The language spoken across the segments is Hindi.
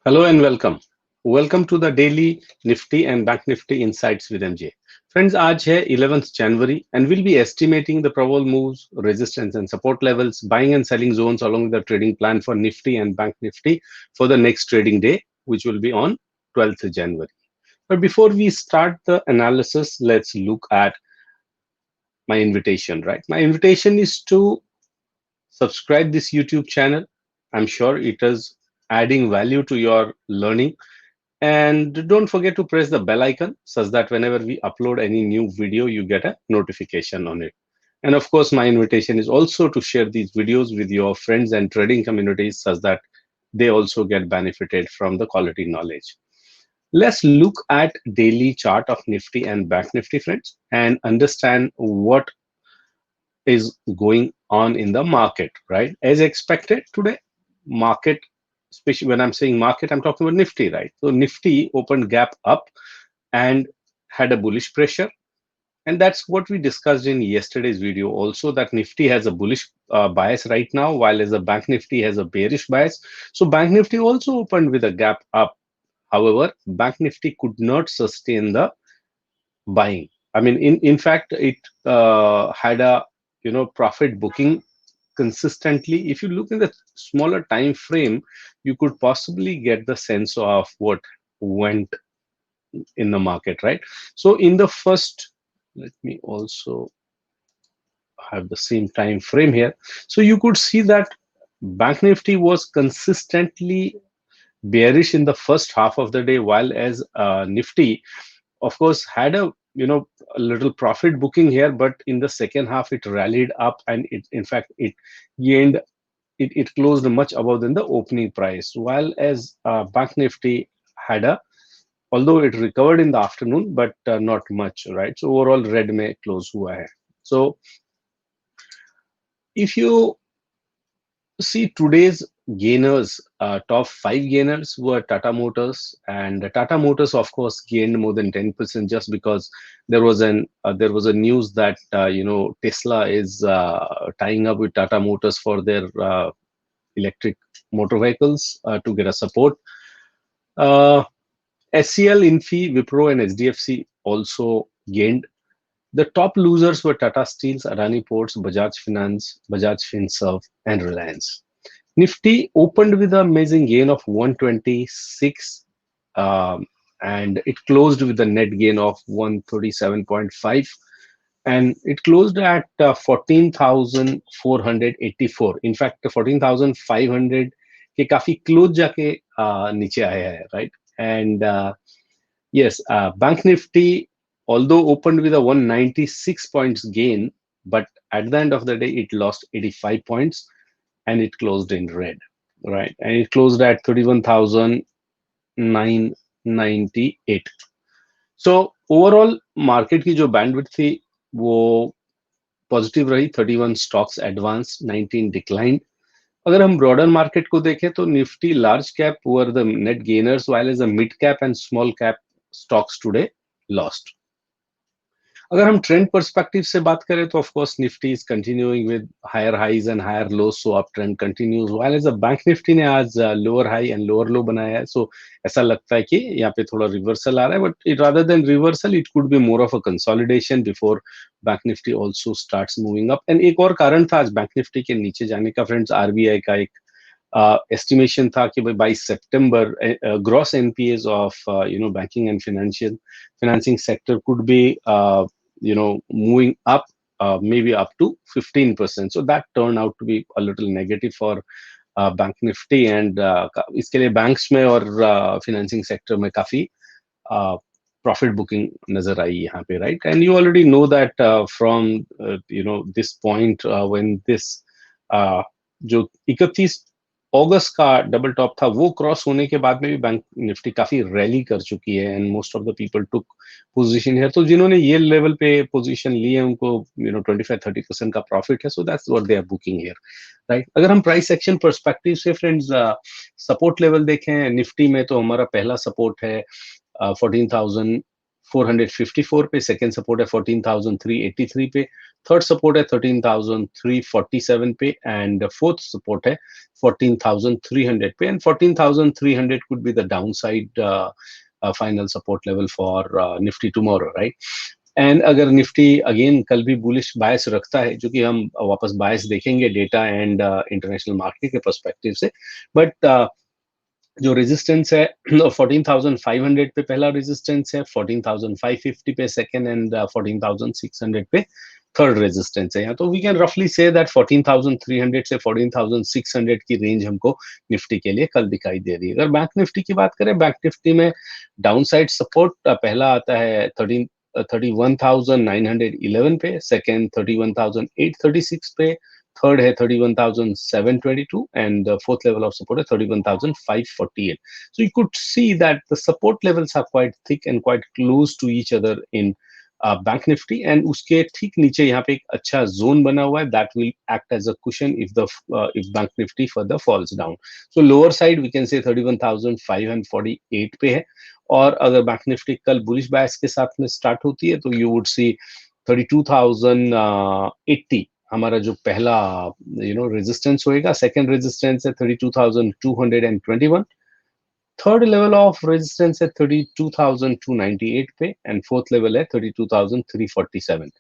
Hello and welcome. Welcome to the daily Nifty and Bank Nifty Insights with MJ. Friends, आज है 11th January and we'll be estimating the probable moves, resistance and support levels, buying and selling zones along with the trading plan for Nifty and Bank Nifty for the next trading day, which will be on 12th January. But before we start the analysis, let's look at my invitation, right? My invitation is to subscribe this YouTube channel. I'm sure it is adding value to your learning. And don't forget to press the bell icon such that whenever we upload any new video, you get a notification on it. And of course, my invitation is also to share these videos with your friends and trading communities such that they also get benefited from the quality knowledge. Let's look at daily chart of Nifty and Bank Nifty, friends, and understand what is going on in the market, right? As expected today, market, especially when I'm saying market, I'm talking about Nifty, right? So Nifty opened gap up and had a bullish pressure. And that's what we discussed in yesterday's video also, that Nifty has a bullish bias right now, while as a Bank Nifty has a bearish bias. So Bank Nifty also opened with a gap up. However, Bank Nifty could not sustain the buying. I mean, in fact, it had a profit booking consistently. If you look in the smaller time frame, you could possibly get the sense of what went in the market, right? So in the first, let me also have the same time frame here. So you could see that Bank Nifty was consistently bearish in the first half of the day, while as Nifty, of course, had a little profit booking here, but in the second half it rallied up, and it in fact it gained, it closed much above than the opening price, while as Bank Nifty had a, although it recovered in the afternoon, but not much, right? So overall red में close हुआ है. So if you see today's gainers, top five gainers were Tata Motors, and Tata Motors, of course, gained more than 10% just because there was a news that Tesla is tying up with Tata Motors for their electric motor vehicles to get a support. SCL, Infi, Wipro, and SDFC also gained. The top losers were Tata Steels, Adani Ports, Bajaj Finance, Bajaj Finserv, and Reliance. Nifty opened with an amazing gain of 126, and it closed with a net gain of 137.5, and it closed at 14,484. In fact, 14,500 के काफी क्लोज जाके नीचे आया है, right? And yes, Bank Nifty, although opened with a 196 points gain, but at the end of the day, it lost 85 points and it closed in red, right? And it closed at 31,998. So overall, market की जो bandwidth थी वो पॉजिटिव रही. 31 स्टॉक्स एडवांस, 19 डिक्लाइन. अगर हम ब्रॉडर मार्केट को देखें तो Nifty large cap were the net gainers, while as a mid cap and small cap stocks today lost. अगर हम ट्रेंड पर्सपेक्टिव से बात करें तो of course Nifty is continuing with higher highs and higher lows, so up trend continues, while as a bank Nifty ने आज lower high and lower low बनाया है. सो ऐसा लगता है कि यहाँ पे थोड़ा रिवर्सल आ रहा है, but it rather than reversal it could be more of a consolidation before bank Nifty also starts moving up. And एक और कारण था आज बैंक निफ्टी के नीचे जाने का, फ्रेंड्स. आरबीआई का एक एस्टिमेशन था कि भाई by September gross NPS of banking and financing sector could be moving up, maybe up to 15%. So that turned out to be a little negative for bank Nifty. And इसके लिए बैंक्स में और financing sector में काफी प्रॉफिट बुकिंग नजर आई यहाँ पे, right? And you already know that from this point when this जो 31 अगस्त का डबल टॉप था वो क्रॉस होने के बाद में भी बैंक निफ्टी काफी रैली कर चुकी है, and most of the people took position है. तो जिन्होंने ये लेवल पे पोजीशन ली है उनको 25-30% का प्रॉफिट है. So that's what they are booking here, right? अगर हम प्राइस एक्शन पर्सपेक्टिव से फ्रेंड्स सपोर्ट लेवल देखें निफ्टी में, तो हमारा पहला सपोर्ट है 14,454 पे, सेकेंड सपोर्ट है 14,383 पे, थर्ड सपोर्ट है 13,347 पे एंड फोर्थ सपोर्ट है 14,300 पे and 14,300 could be the downside final support level for Nifty tomorrow, right? And अगर निफ्टी अगेन कल भी बुलिश बायस रखता है, जो कि हम वापस बायस देखेंगे डेटा एंड इंटरनेशनल मार्केट के पर्सपेक्टिव से, बट जो रेजिस्टेंस है 14,500 पे पहला रेजिस्टेंस है, 14,550 पे सेकंड एंड 14,600 पे थर्ड रेजिस्टेंस है। तो वी कैन रफली से दैट 14,300 से 14,600 की रेंज हमको निफ्टी के लिए कल दिखाई दे रही है। अगर बैंक निफ्टी की बात करें, बैंक निफ्टी में डाउन साइड सपोर्ट पहला आता है 31,911 पे, सेकेंड 31,836 पे, third है 31,722 and the fourth level of support is 31,548. So you could see that the support levels are quite thick and quite close to each other in bank Nifty and उसके ठीक नीचे यहाँ पे एक अच्छा जोन बना हुआ है that will act as a cushion if bank Nifty further falls down. So lower side we can say 31,548 पे है, और अगर बैंक निफ्टी कल बुलिश बायस के साथ में स्टार्ट होती है तो यू वुड सी 32,080 हमारा जो पहला रेजिस्टेंस होएगा। सेकंड रेजिस्टेंस है 32,221, थर्ड लेवल ऑफ रेजिस्टेंस है 32,298 पे एंड फोर्थ लेवल है 32,347।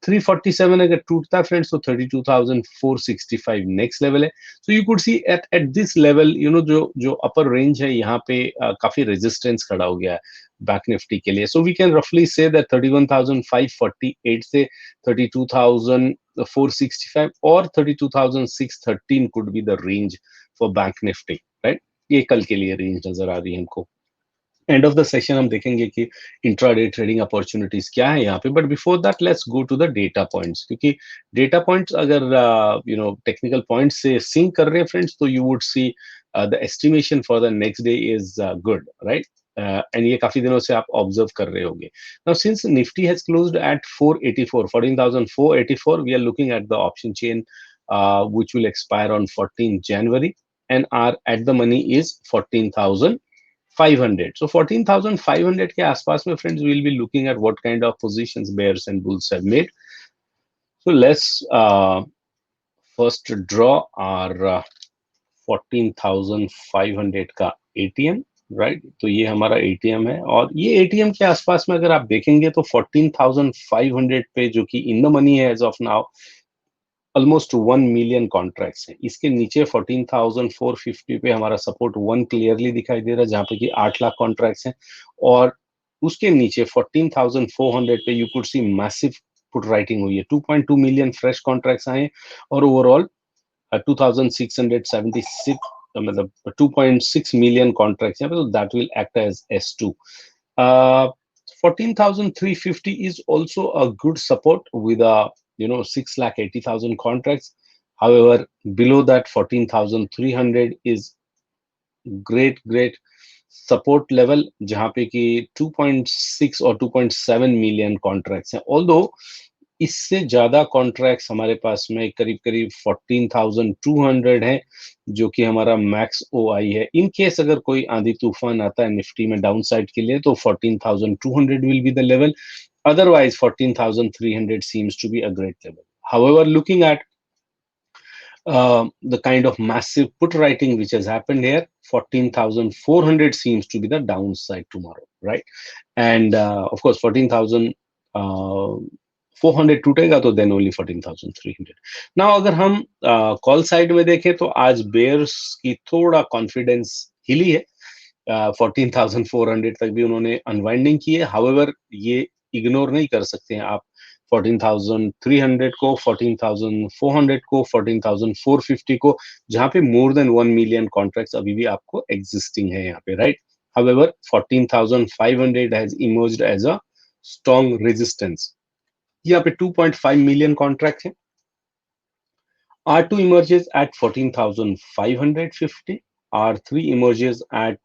347 अगर टूटता है फ्रेंड्स तो 32,465 नेक्स्ट लेवल है। So you could see at this level जो जो अपर रेंज है यहाँ पे काफी रेजिस्टेंस खड़ा हो गया है बैंक निफ्टी के लिए। सो वी कैन रफली से दैट 31,548 से 32,465 और 32,613 could be the range for bank Nifty, right? ये कल के लिए रेंज नजर आ रही है हमको। एंड ऑफ द सेशन हम देखेंगे कि इंट्राडे ट्रेडिंग अपॉर्चुनिटीज क्या है यहाँ पे, but before that let's go to the data points, क्योंकि डेटा पॉइंट्स अगर टेक्निकल पॉइंट्स से सिंक कर रहे हैं फ्रेंड्स तो you would see the estimation for the next day is good, right? And ये काफी दिनों से आप ऑब्जर्व कर रहे होंगे। Now since Nifty has closed at 484 14,484, we are looking at the option chain which will expire on 14 January and our at the money is 14,500. So 14,500 के आसपास में friends we'll be looking at what kind of positions bears and bulls have made. So let's first draw our 14,500 का ATM, राइट? तो ये हमारा ATM है और ये ATM के आसपास में अगर आप देखेंगे तो 14,500 पे जो कि इन द मनी है as of now almost 1 million contracts हैं। इसके नीचे 14,450 पे हमारा सपोर्ट 1 क्लियरली दिखाई दे रहा है जहां पे कि 8 लाख कॉन्ट्रैक्ट्स हैं, और उसके नीचे 14,400 पे you could see massive put writing हुई है। 2.2 मिलियन फ्रेश कॉन्ट्रैक्ट्स आए और ओवरऑल 2,676 मतलब 2.6 मिलियन कॉन्ट्रैक्ट्स हैं, तो that will act as S2. 14,350 is also a good support with a 6,80,000 contracts. However, below that 14,300 is great support level जहां पे कि 2.6 और 2.7 मिलियन कॉन्ट्रैक्ट्स हैं। ऑल्दो इससे ज्यादा कॉन्ट्रैक्ट्स हमारे पास में करीब करीब 14,200 है जो कि हमारा मैक्स OI है। इन केस अगर कोई आंधी तूफान आता है निफ्टी में डाउन साइड के लिए तो 14,200 will be the level, otherwise 14,300 seems to be a great level. However, looking at the kind of massive put writing which has happened here, 14,400 seems to be the downside tomorrow, right? And of course 14,400 टूटेगा तो then only 14,300. Now अगर हम कॉल साइड में देखें तो आज बेयर्स की थोड़ा कॉन्फिडेंस हिली है। 14,400 तक भी उन्होंने अनवाइंडिंग की है। हाउएवर ये इग्नोर नहीं कर सकते हैं आप 14,300 को, 14,400 को, 14,450 को, जहां पे मोर देन 1 मिलियन कॉन्ट्रैक्ट्स अभी भी आपको एग्जिस्टिंग है यहाँ पे, right? However 14,500 has emerged as a strong resistance. यहाँ पे 2.5 मिलियन कॉन्ट्रैक्ट है। R2 emerges at 14,550, R3 emerges at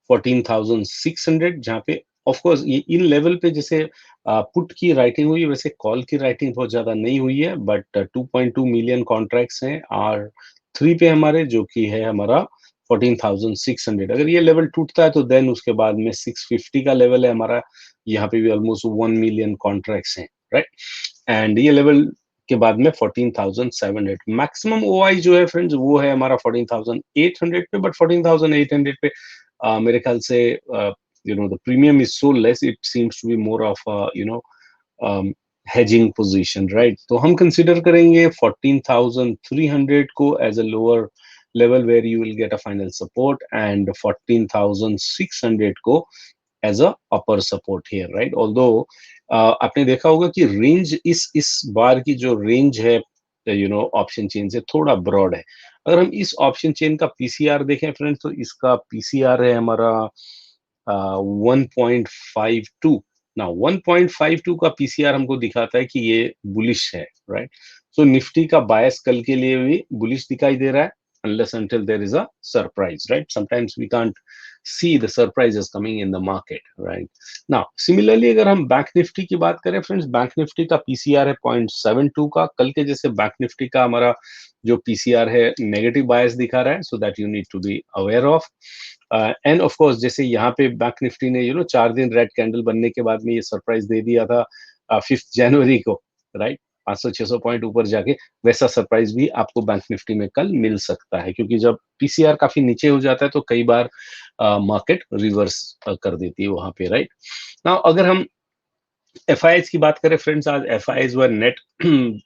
14,600, जहाँ पे ऑफ कोर्स ये इन लेवल पे जैसे पुट की राइटिंग हुई है वैसे कॉल की राइटिंग बहुत ज्यादा नहीं हुई है, बट 2.2 मिलियन कॉन्ट्रैक्ट्स हैं R3 पे हमारे, जो कि है हमारा 14,600। अगर ये लेवल टूटता है तो देन उसके बाद में 650 का लेवल है हमारा, यहाँ पे भी ऑलमोस्ट 1 मिलियन कॉन्ट्रैक्ट्स हैं, राइट? एंड ये लेवल के बाद में 14,700 मैक्सिमम ओआई जो है फ्रेंड्स वो है हमारा 14,800 पे, बट 14,800 पे मेरे ख्याल से the premium is so less, it seems to be more of a hedging position, right? तो हम कंसिडर करेंगे 14,300 को as a lower level where you will get a final support, and 14,600 को as a upper support here, right? Although आपने देखा होगा कि रेंज इस बार की जो रेंज है ऑप्शन चेन से थोड़ा ब्रॉड है। अगर हम इस ऑप्शन चेन का पीसीआर देखें फ्रेंड्स, तो इसका पीसीआर है हमारा 1.52। ना 1.52 का पीसीआर हमको दिखाता है कि ये बुलिश है, राइट? सो निफ्टी का बायस कल के लिए भी बुलिश दिखाई दे रहा है, unless until there is a surprise, right? Sometimes we can't see the surprises coming in the market, right? Now, similarly, अगर हम बैंक निफ्टी की बात करें फ्रेंड्स, बैंक निफ्टी का पीसीआर है 0.72 का। कल के जैसे बैंक निफ्टी का हमारा जो पीसीआर है नेगेटिव बायस दिखा रहा है, so that you need to be aware of. And of course जैसे यहाँ पे बैंक निफ्टी ने 4 दिन रेड कैंडल बनने के बाद में ये सरप्राइज दे दिया था 5 जनवरी को, राइट? 500-600 पॉइंट ऊपर जाके, वैसा सरप्राइज भी आपको बैंक निफ्टी में कल मिल सकता है, क्योंकि जब पीसीआर काफी नीचे हो जाता है तो कई बार मार्केट रिवर्स कर देती है वहां पे, राइट? नाउ अगर हम FIs की बात करें फ्रेंड्स, आज FIs were net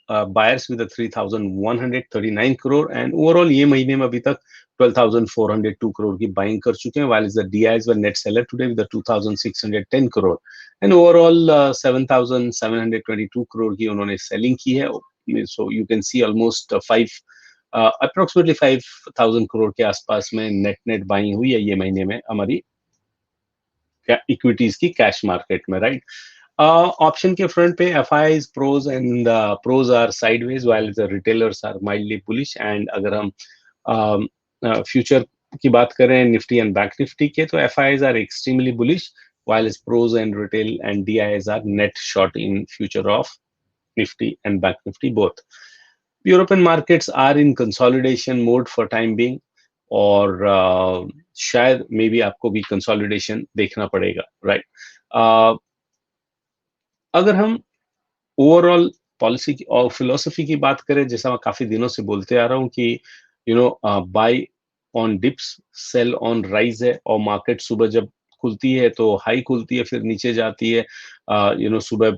buyers with 3,139 crore, and overall ये महीने में अभी तक 12,402 करोड़ की बाइंग कर चुके हैं, while the DIs were net seller today with 2,610 crore, and overall 7,722 crore की उन्होंने सेलिंग की है। So you can see almost 5 approximately 5,000 crore के आसपास में नेट बाइंग हुई है ये महीने में हमारी इक्विटीज की कैश मार्केट में, राइट? ऑप्शन के फ्रंट पे FIs pros and pros are sideways while the retailers are mildly bullish, and अगर हम फ्यूचर की बात करें निफ्टी एंड बैंक निफ्टी के, तो FIs are extremely bullish while its pros and retail and DIs are net short in future of Nifty and Bank Nifty both. European markets are in consolidation mode for time being, और शायद मे बी आपको भी कंसोलिडेशन देखना पड़ेगा, राइट? अगर हम ओवरऑल पॉलिसी की और फिलोसफी की बात करें, जैसा मैं काफी दिनों से बोलते आ रहा हूँ कि buy on dips sell on rise है, और मार्केट सुबह जब खुलती है तो हाई खुलती है, फिर नीचे जाती है, सुबह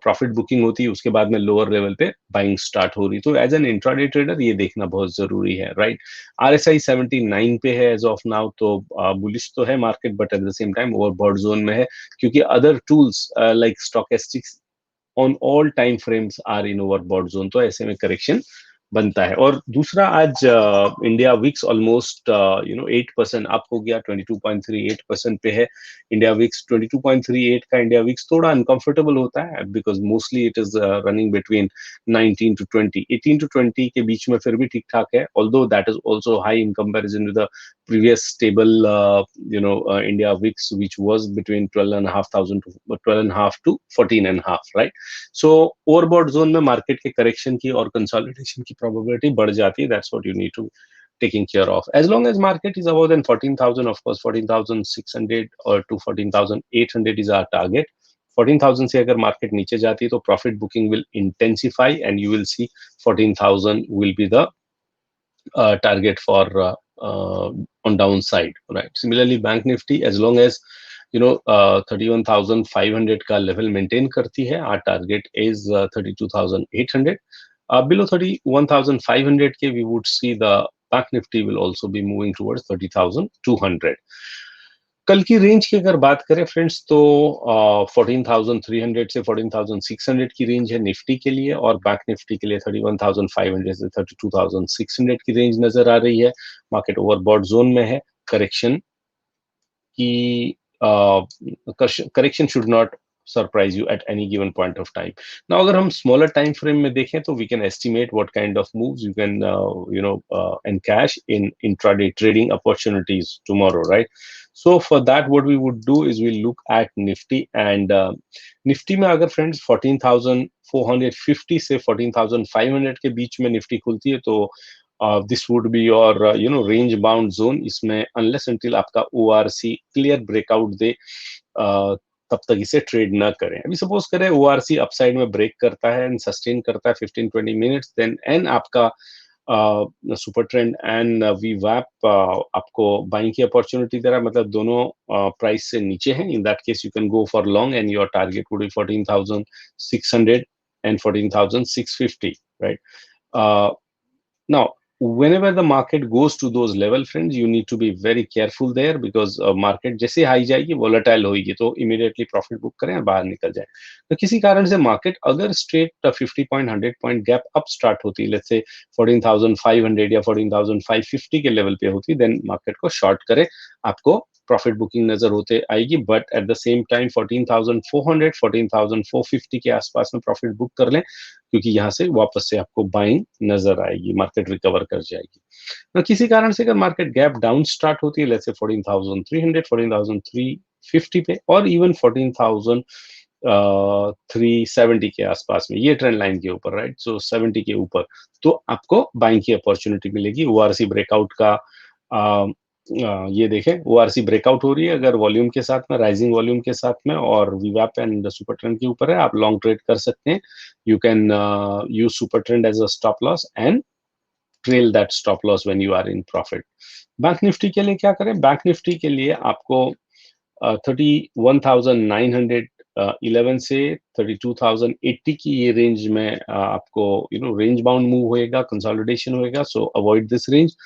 प्रॉफिट बुकिंग होती है, उसके बाद में लोअर लेवल पे बाइंग स्टार्ट हो रही। तो एज एन इंट्राडे ट्रेडर ये देखना बहुत जरूरी है, राइट? RSI 79 पे है एज ऑफ नाउ, तो बुलिश तो है market, but at the same time overbought zone में है, क्योंकि other tools like stochastics on all time frames are in overbought zone, तो ऐसे में करेक्शन बनता है। और दूसरा, आज इंडिया विक्स ऑलमोस्ट 8% अप हो गया, 22.38% पे है इंडिया विक्स। 22.38 का इंडिया विक्स थोड़ा अनकंफर्टेबल होता है, because mostly it is running between 19 to 20, 18 to 20 के बीच में फिर भी ठीक ठाक है, although that is also high in comparison to the previous stable India VIX, which was between 12,500 to 12.5 to 14.5, right? So overbought zone में market के correction की और consolidation की probability बढ़ जाती है. That's what you need to taking care of. As long as market is above than 14,000, of course 14,600 or to 14,800 is our target. 14,000 से अगर मार्केट नीचे जाती है तो profit booking will intensify, and you will see 14,000 will be the target for on downside, right? Similarly, Bank Nifty, as long as 31,500 का level maintain करती है, our target is 32,800. Below 31,500 के, we would see the Bank Nifty will also be moving towards 30,200. कल की रेंज की अगर बात करें फ्रेंड्स, तो 14,300 से 14,600 की रेंज है निफ्टी के लिए, और बैंक निफ्टी के लिए 31,500 से 32,600 की रेंज नजर आ रही है। मार्केट ओवरबॉट जोन में है, करेक्शन की correction should not surprise you at any given point of time. Now अगर हम स्मॉलर टाइम फ्रेम में देखें, तो we can estimate what kind of moves you can encash in intraday trading opportunities tomorrow, right? So for that, what we would do is we'll look at Nifty, and Nifty में अगर फ्रेंड्स 14,450 से 14,500 के बीच में निफ्टी खुलती है, तो this would be your range bound zone. इसमें अनलेस अनटिल आपका ORC क्लियर ब्रेकआउट दे, तब तक इसे ट्रेड ना करें। अभी सपोज करें ओआरसी अपसाइड में ब्रेक करता है एंड सस्टेन करता है 15-20 मिनट्स, देन एंड आपका सुपर ट्रेंड एंड वीवैप आपको बाइंग की अपॉर्चुनिटी दे रहा है, मतलब दोनों प्राइस से नीचे हैं। In that case you can go for long and your target would be 14,600 and 14,650, right? Now, whenever the market goes to those level, friends, you need to be very careful there, because market जैसे हाई जाएगी volatile होगी तो immediately profit book करें और बाहर निकल जाए। तो किसी कारण से market अगर straight 50 point 100 point gap up start होती है, let's say 14,500 या 14,550 के लेवल पे होती, then market को short करें, आपको प्रॉफिट बुकिंग नजर होते आएगी। But at the same time 14,400 14,450 के आसपास में प्रॉफिट बुक कर लें, क्योंकि यहाँ से वापस से आपको बाइंग नजर आएगी, मार्केट रिकवर कर जाएगी। तो किसी कारण से अगर मार्केट गैप डाउन स्टार्ट होती है, लेट्स से 14,300 14,350 पे, और इवन 14,370 के आसपास में, ये ट्रेंड लाइन के ऊपर, राइट, सो 70 के ऊपर, तो आपको बाइंग की अपॉर्चुनिटी मिलेगी। ओआरसी ब्रेकआउट का ये देखें, ओआरसी ब्रेकआउट हो रही है अगर वॉल्यूम के साथ में, राइजिंग वॉल्यूम के साथ में, और वीवैप एंड सुपर ट्रेंड के ऊपर है, आप लॉन्ग ट्रेड कर सकते हैं। You can use super trend as a stop loss and trail that stop loss when you are in profit. Bank Nifty के लिए क्या करें? बैंक निफ्टी के लिए आपको 31,911 से 32,080 की ये रेंज में आपको रेंज बाउंड मूव होएगा, कंसोलिडेशन होएगा, so avoid this range.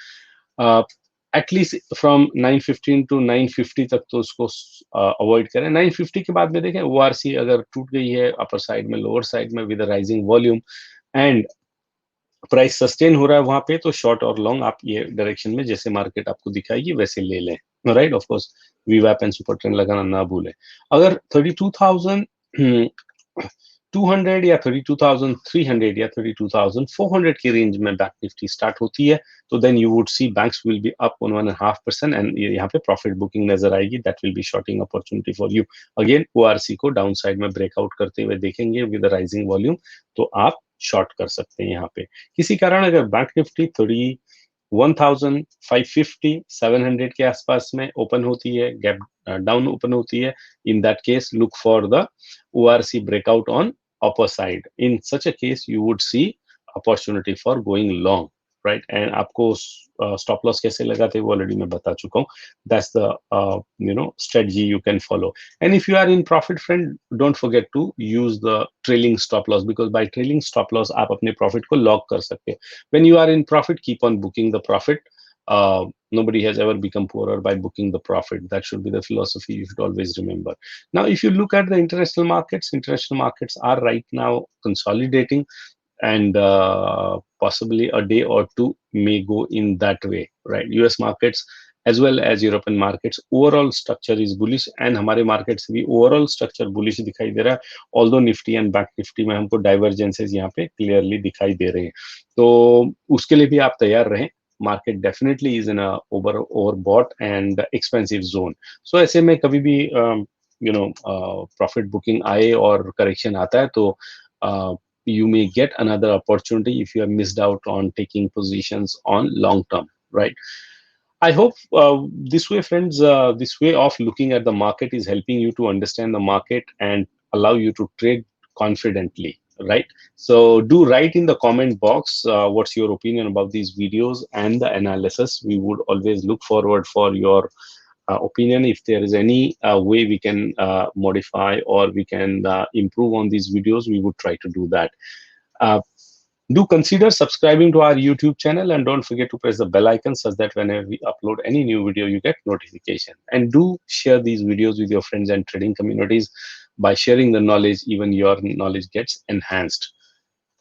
At least from 915 to 950 तक तो उसको अवॉइड करें। 950 के बाद में देखें ओआरसी अगर टूट गई है अपर साइड में, लोअर साइड में, with rising volume and price sustain हो रहा है वहां पे, तो शॉर्ट और लॉन्ग आप ये डायरेक्शन में जैसे मार्केट आपको दिखाएगी वैसे ले लें, राइट। ऑफ कोर्स वीवैप एंड सुपर ट्रेंड लगाना ना भूलें। अगर 32,200 या 32,300 या 32,400 की रेंज में बैंक निफ्टी स्टार्ट होती है, तो then you would see banks will be up 1.5% and यहाँ पे प्रॉफिट बुकिंग नजर आएगी। That will be shorting opportunity for you. Again ORC को डाउन साइड में ब्रेकआउट करते हुए देखेंगे विद राइजिंग वॉल्यूम, तो आप शॉर्ट कर सकते हैं यहाँ पे। किसी कारण अगर बैंक निफ्टी 31,550 700 के आसपास में ओपन होती है, गैप डाउन ओपन होती है, in that case look for the ORC breakout on upper side. In such a case you would see opportunity for going long, right? And आपको stop loss कैसे लगाते हैं वो ऑलरेडी मैं बता चुका हूँ। That's the strategy you can follow. And if you are in profit, friend, don't forget to use the trailing stop loss, because by trailing stop loss आप अपने profit को lock कर सकते हैं। When you are in profit, keep on booking the profit. Nobody has ever become poorer by booking the profit. That should be the philosophy you should always remember. Now, if you look at the international markets are right now consolidating, and possibly a day or two may go in that way, right? US markets as well as European markets, overall structure is bullish, and हमारे markets भी overall structure bullish दिखाई दे रहा है, although Nifty and Bank Nifty में हमको divergences यहाँ पे clearly दिखाई दे रहे हैं। तो उसके लिए भी आप तैयार रहें। Market definitely is in overbought and expensive zone. So ऐसे में कभी भी प्रॉफिट बुकिंग आए और करेक्शन आता है, तो you may get another opportunity if you have missed out on taking positions on long term, right? I hope this way, friends, this way of looking at the market is helping you to understand the market and allow you to trade confidently, right? So do write in the comment box what's your opinion about these videos and the analysis. We would always look forward for your opinion. If there is any way we can modify or we can improve on these videos, we would try to do that. Do consider subscribing to our YouTube channel, and don't forget to press the bell icon such that whenever we upload any new video, you get notification. And do share these videos with your friends and trading communities. By sharing the knowledge, even your knowledge gets enhanced.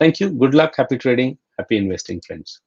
Thank you. Good luck. Happy trading. Happy investing, friends.